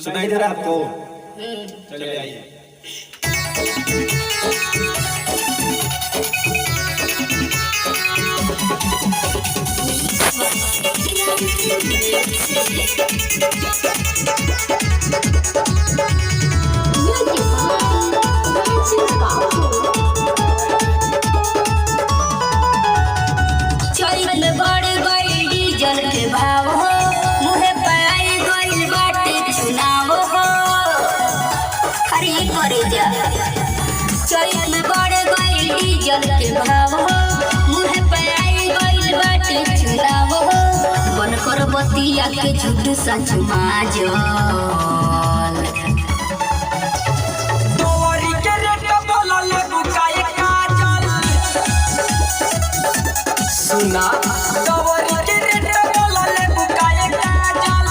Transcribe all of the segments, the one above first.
सुनाई दे रहा है आपको? चलिए आइए। चैत में बढ़ गइल डीजल के भाव हो, मुहे पे आई गइल बाटे चुनाव हो, बन कर बतिया के झूठ सच माजल। तोरी के रेट बोलल बुकाए काजल सुना तोरी के रेट बोलल बुकाए काजल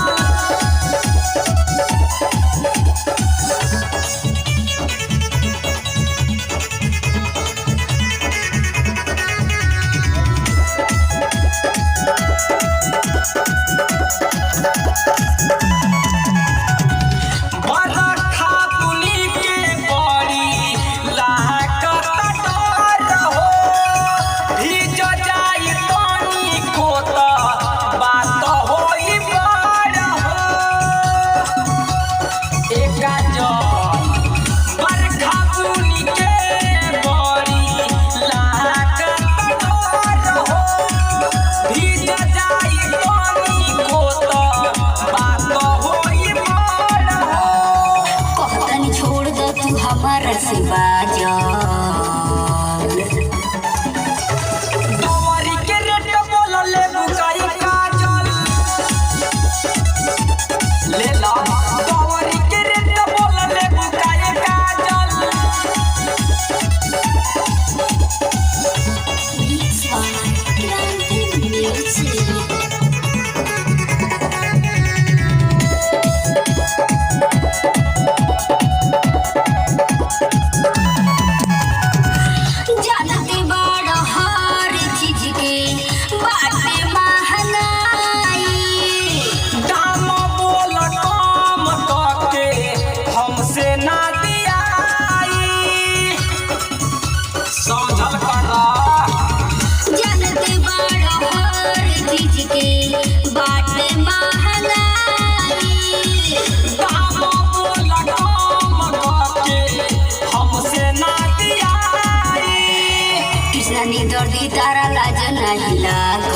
दर्दी तारा लाज नहीं लागल।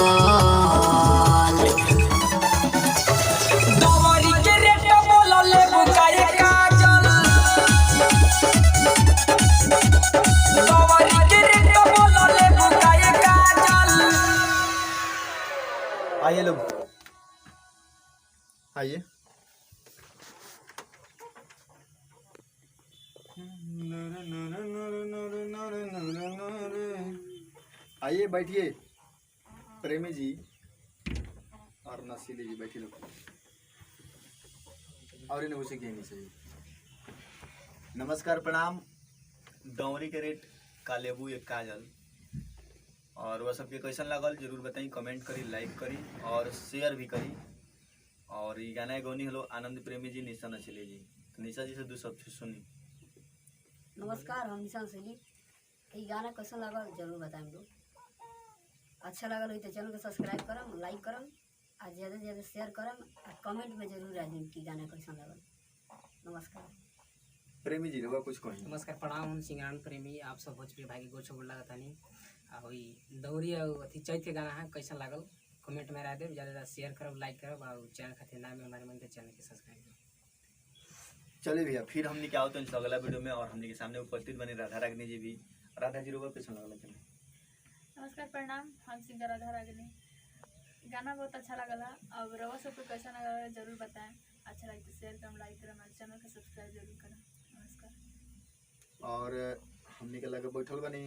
तोरी के रेट बोलल बुकाए काजल तोरी के रेट बोलल बुकाए काजल। आइए लोग आइए। आइए बैठिए प्रेमी जी और नसीली जी बैठिए लोग। और इन्हें उसे कहनी चाहिए। नमस्कार प्रणाम। दौरी के रेट कालेबू एक काजल और वह सबके कैसन लागल जरूर बताई, कमेंट करी, लाइक करी और शेयर भी करी। और ये गाना गौनी हलो आनंद प्रेमी जी, निशा नसीली जी। तो निशा जी से दो सब सुनी। नमस्कार, हम निशा नसीली। ये गाना कैसा लागल जरूर बताएं लोग। अच्छा लगल हो तो चैनल को सब्सक्राइब करम, लाइक करम और ज़्यादा से ज़्यादा शेयर करम और कमेंट में जरूर आ जाए कि गाना कैसा लगल। नमस्कार। प्रेमी जी रहुआ कुछ कही। नमस्कार प्रणाम, हम सिंगरान प्रेमी आप सब भोजपुरी भाई के गोड़ छो लगा था नहीं आ दौरी अथी चैत के गाना है कैसा लागल कमेंट में रह देव, ज़्यादा शेयर करब, लाइक करब और चैनल खातिर नाम है हमारे मन के चैनल के सब्सक्राइब करब। चलिए भैया फिर हमने क्या होता है अगला वीडियो में और हमने के सामने उपस्थित बनी राधा रागनी जी भी। राधा जी रहुआ कैसा लगल? नमस्कार प्रणाम, हम सिंगर राधा रागनी। गाना बहुत अच्छा लगला। अब रवा सबको कैसा लगा जरूर बताएं। अच्छा लगे तो शेयर करम, लाइक करम और चैनल को सब्सक्राइब जरूर करम। नमस्कार। और हमने के लगे बैठल बनी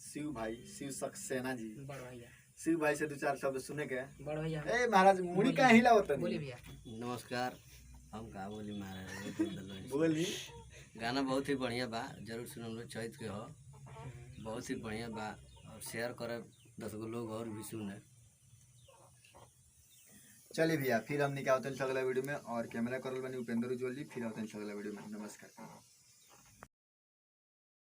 शिव भाई, शिव सक्सेना जी। बड़ भैया शिव भाई से दो चार शब्द सुने के। बड़ भैया ए महाराज मुड़ी का हिला होता बोली भैया। नमस्कार, हम का बोली महाराज बोली। गाना बहुत ही बढ़िया बा, जरूर सुन लो। चैत के हो, बहुत ही बढ़िया बा और शेयर करे 10 गो लोग और भी सुने। चलिए भैया फिर हमने क्या होता है अगला वीडियो में, और कैमरा करल बनी उपेंद्र उज्ज्वल जी, फिर होता है अगला वीडियो में। नमस्कार।